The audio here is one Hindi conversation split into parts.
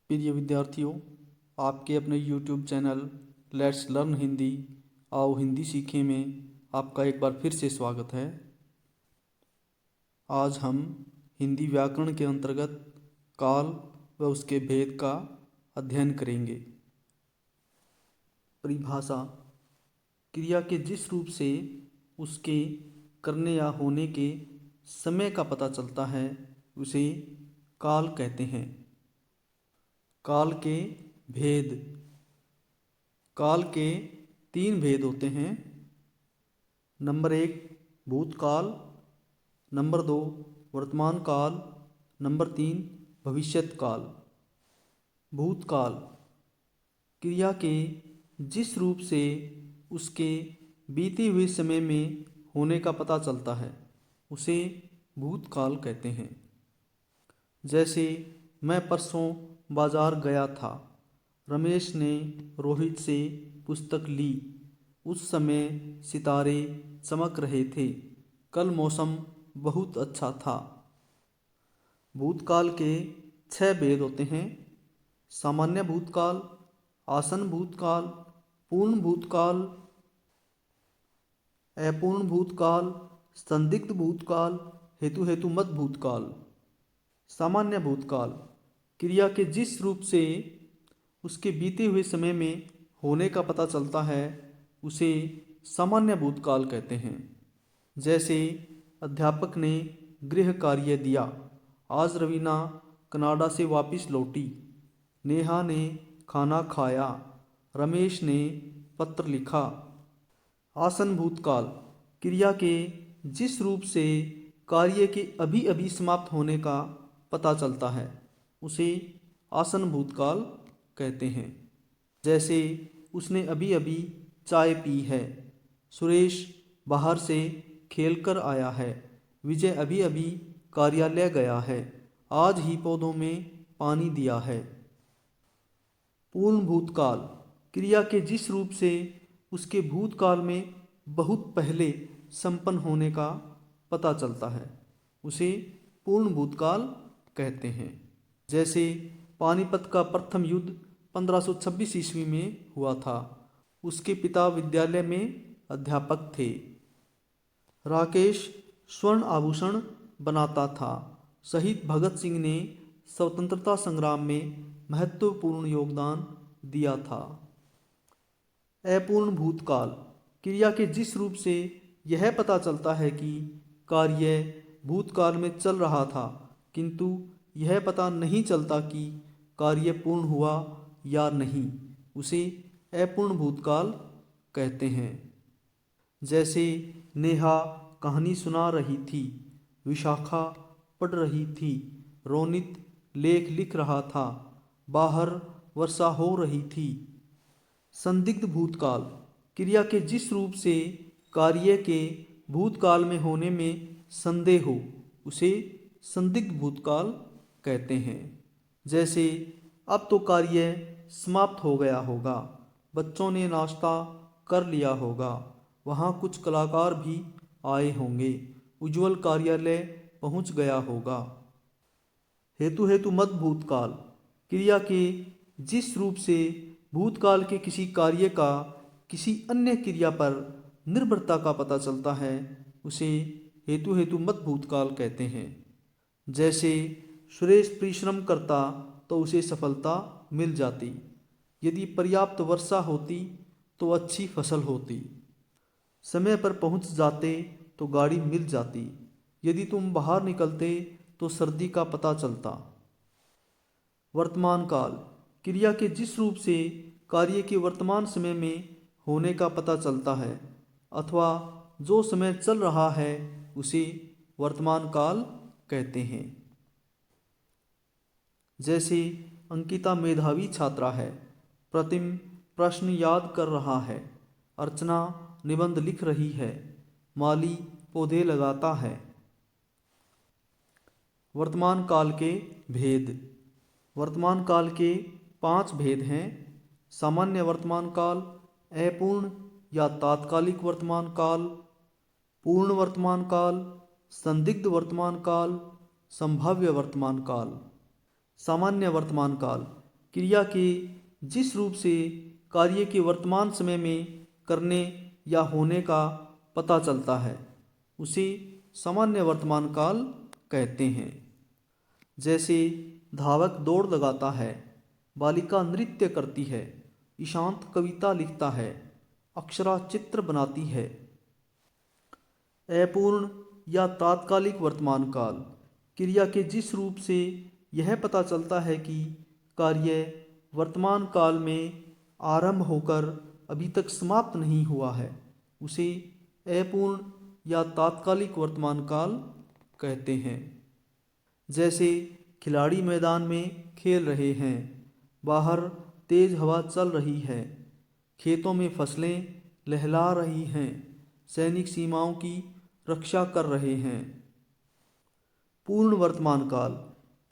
प्रिय विद्यार्थियों, आपके अपने YouTube channel let's learn Hindi आओ हिंदी सीखें में आपका एक बार फिर से स्वागत है। आज हम हिंदी व्याकरण के अंतर्गत काल व उसके भेद का अध्ययन करेंगे। परिभाषा: क्रिया के जिस रूप से उसके करने या होने के समय का पता चलता है उसे काल कहते हैं। काल के भेद: काल के 3 भेद होते हैं। नंबर 1 भूतकाल, नंबर 2 वर्तमान काल, नंबर 3 भविष्यत काल। भूतकाल: क्रिया के जिस रूप से उसके बीते हुए समय में होने का पता चलता है उसे भूतकाल कहते हैं। जैसे मैं परसों बाजार गया था, रमेश ने रोहित से पुस्तक ली, उस समय सितारे चमक रहे थे, कल मौसम बहुत अच्छा था। भूतकाल के 6 भेद होते हैं। सामान्य भूतकाल, आसन भूतकाल, पूर्ण भूतकाल, अपूर्ण भूतकाल, संदिग्ध भूतकाल, हेतुमत भूतकाल। सामान्य भूतकाल: क्रिया के जिस रूप से उसके बीते हुए समय में होने का पता चलता है उसे सामान्य भूतकाल कहते हैं। जैसे अध्यापक ने गृह कार्य दिया, आज रवीना कनाडा से वापस लौटी, नेहा ने खाना खाया, रमेश ने पत्र लिखा। आसन भूतकाल: क्रिया के जिस रूप से कार्य के अभी अभी समाप्त होने का पता चलता है उसे आसन भूतकाल कहते हैं। जैसे उसने अभी अभी चाय पी है, सुरेश बाहर से खेलकर आया है, विजय अभी अभी कार्यालय गया है, आज ही पौधों में पानी दिया है। पूर्ण भूतकाल: क्रिया के जिस रूप से उसके भूतकाल में बहुत पहले संपन्न होने का पता चलता है उसे पूर्ण भूतकाल कहते हैं। जैसे पानीपत का प्रथम युद्ध 1526 ईस्वी में हुआ था, उसके पिता विद्यालय में अध्यापक थे। राकेश स्वर्ण आभूषण बनाता था, शहीद भगत सिंह ने स्वतंत्रता संग्राम में महत्वपूर्ण योगदान दिया था। अपूर्ण भूतकाल: क्रिया के जिस रूप से यह पता चलता है कि कार्य भूतकाल में चल रहा था किंतु यह पता नहीं चलता कि कार्य पूर्ण हुआ या नहीं, उसे अपूर्ण भूतकाल कहते हैं। जैसे नेहा कहानी सुना रही थी, विशाखा पढ़ रही थी, रोनित लेख लिख रहा था, बाहर वर्षा हो रही थी। संदिग्ध भूतकाल: क्रिया के जिस रूप से कार्य के भूतकाल में होने में संदेह हो उसे संदिग्ध भूतकाल कहते हैं। जैसे अब तो कार्य समाप्त हो गया होगा, बच्चों ने नाश्ता कर लिया होगा, वहाँ कुछ कलाकार भी आए होंगे, उज्ज्वल कार्यालय पहुँच गया होगा। हेतुमत भूतकाल: क्रिया के जिस रूप से भूतकाल के किसी कार्य का किसी अन्य क्रिया पर निर्भरता का पता चलता है उसे हेतुमत भूतकाल कहते हैं। जैसे सुरेश परिश्रम करता तो उसे सफलता मिल जाती, यदि पर्याप्त वर्षा होती तो अच्छी फसल होती, समय पर पहुंच जाते तो गाड़ी मिल जाती, यदि तुम बाहर निकलते तो सर्दी का पता चलता। वर्तमान काल: क्रिया के जिस रूप से कार्य के वर्तमान समय में होने का पता चलता है अथवा जो समय चल रहा है उसे वर्तमान काल कहते हैं। जैसे अंकिता मेधावी छात्रा है, प्रतिम प्रश्न याद कर रहा है, अर्चना निबंध लिख रही है, माली पौधे लगाता है। वर्तमान काल के भेद: वर्तमान काल के 5 भेद हैं। सामान्य वर्तमान काल, अपूर्ण या तात्कालिक वर्तमान काल, पूर्ण वर्तमान काल, संदिग्ध वर्तमान काल, संभाव्य वर्तमान काल। सामान्य वर्तमान काल: क्रिया के जिस रूप से कार्य के वर्तमान समय में करने या होने का पता चलता है उसे सामान्य वर्तमान काल कहते हैं। जैसे धावक दौड़ लगाता है, बालिका नृत्य करती है, ईशांत कविता लिखता है, अक्षरा चित्र बनाती है। अपूर्ण या तात्कालिक वर्तमान काल क्रिया के जिस रूप से यह पता चलता है कि कार्य वर्तमान काल में आरंभ होकर अभी तक समाप्त नहीं हुआ है उसे अपूर्ण या तात्कालिक वर्तमान काल कहते हैं। जैसे खिलाड़ी मैदान में खेल रहे हैं, बाहर तेज हवा चल रही है, खेतों में फसलें लहला रही हैं, सैनिक सीमाओं की रक्षा कर रहे हैं। पूर्ण वर्तमान काल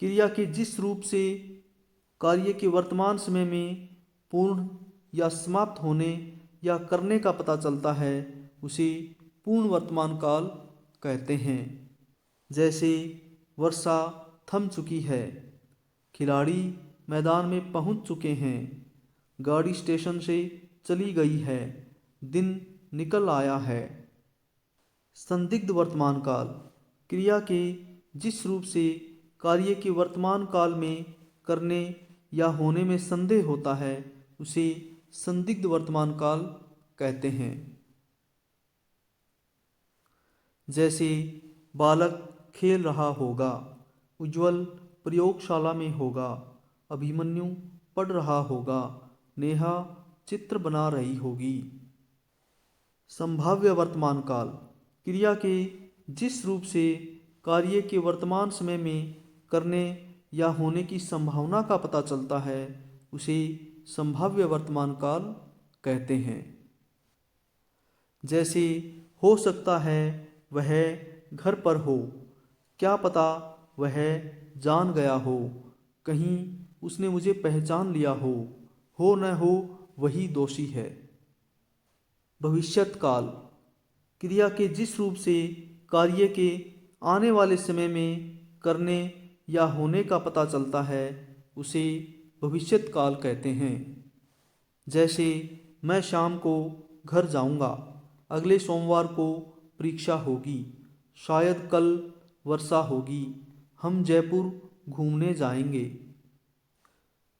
क्रिया के जिस रूप से कार्य के वर्तमान समय में पूर्ण या समाप्त होने या करने का पता चलता है उसे पूर्ण वर्तमान काल कहते हैं। जैसे वर्षा थम चुकी है, खिलाड़ी मैदान में पहुंच चुके हैं, गाड़ी स्टेशन से चली गई है, दिन निकल आया है। संदिग्ध वर्तमान काल क्रिया के जिस रूप से कार्य के वर्तमान काल में करने या होने में संदेह होता है उसे संदिग्ध वर्तमान काल कहते हैं। जैसे बालक खेल रहा होगा, उज्ज्वल प्रयोगशाला में होगा, अभिमन्यु पढ़ रहा होगा, नेहा चित्र बना रही होगी। संभाव्य वर्तमान काल क्रिया के जिस रूप से कार्य के वर्तमान समय में करने या होने की संभावना का पता चलता है उसे संभाव्य वर्तमान काल कहते हैं। जैसे हो सकता है वह घर पर हो, क्या पता वह जान गया हो, कहीं उसने मुझे पहचान लिया हो न हो वही दोषी है। भविष्यत काल क्रिया के जिस रूप से कार्य के आने वाले समय में करने या होने का पता चलता है उसे भविष्यत काल कहते हैं। जैसे मैं शाम को घर जाऊंगा, अगले सोमवार को परीक्षा होगी, शायद कल वर्षा होगी, हम जयपुर घूमने जाएंगे।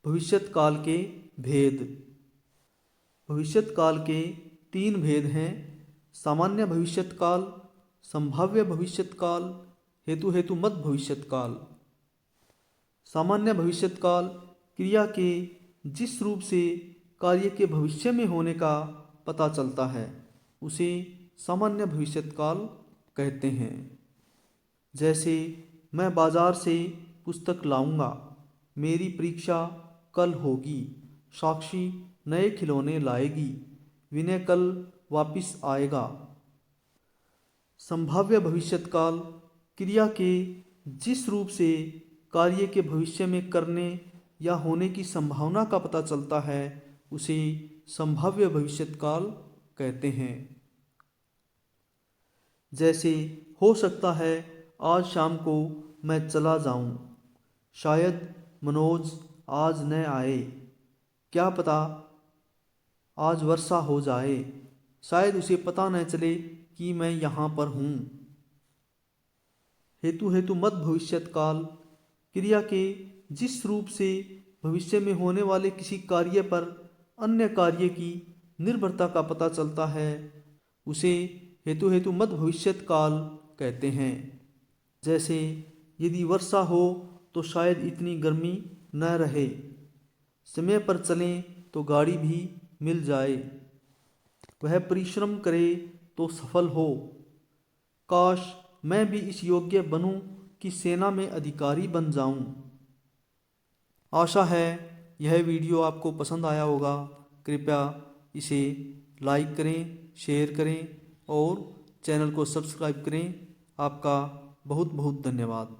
भविष्यत काल के भेद। भविष्यत काल के 3 भेद हैं: सामान्य भविष्यत काल, संभाव्य भविष्यत काल, हेतुमत भविष्यत काल। सामान्य भविष्यत काल क्रिया के जिस रूप से कार्य के भविष्य में होने का पता चलता है उसे सामान्य भविष्यत काल कहते हैं। जैसे मैं बाजार से पुस्तक लाऊंगा, मेरी परीक्षा कल होगी, साक्षी नए खिलौने लाएगी, विनय कल वापस आएगा। संभाव्य भविष्यत काल क्रिया के जिस रूप से कार्य के भविष्य में करने या होने की संभावना का पता चलता है उसे संभाव्य भविष्यत काल कहते हैं। जैसे हो सकता है आज शाम को मैं चला जाऊं, शायद मनोज आज न आए, क्या पता आज वर्षा हो जाए, शायद उसे पता न चले कि मैं यहाँ पर हूँ। हेतुमत भविष्यत काल क्रिया के जिस रूप से भविष्य में होने वाले किसी कार्य पर अन्य कार्य की निर्भरता का पता चलता है उसे हेतुमत भविष्यत काल कहते हैं। जैसे यदि वर्षा हो तो शायद इतनी गर्मी न रहे, समय पर चलें तो गाड़ी भी मिल जाए, वह परिश्रम करे तो सफल हो, काश मैं भी इस योग्य बनूं कि सेना में अधिकारी बन जाऊं। आशा है यह वीडियो आपको पसंद आया होगा। कृपया इसे लाइक करें, शेयर करें और चैनल को सब्सक्राइब करें। आपका बहुत बहुत धन्यवाद।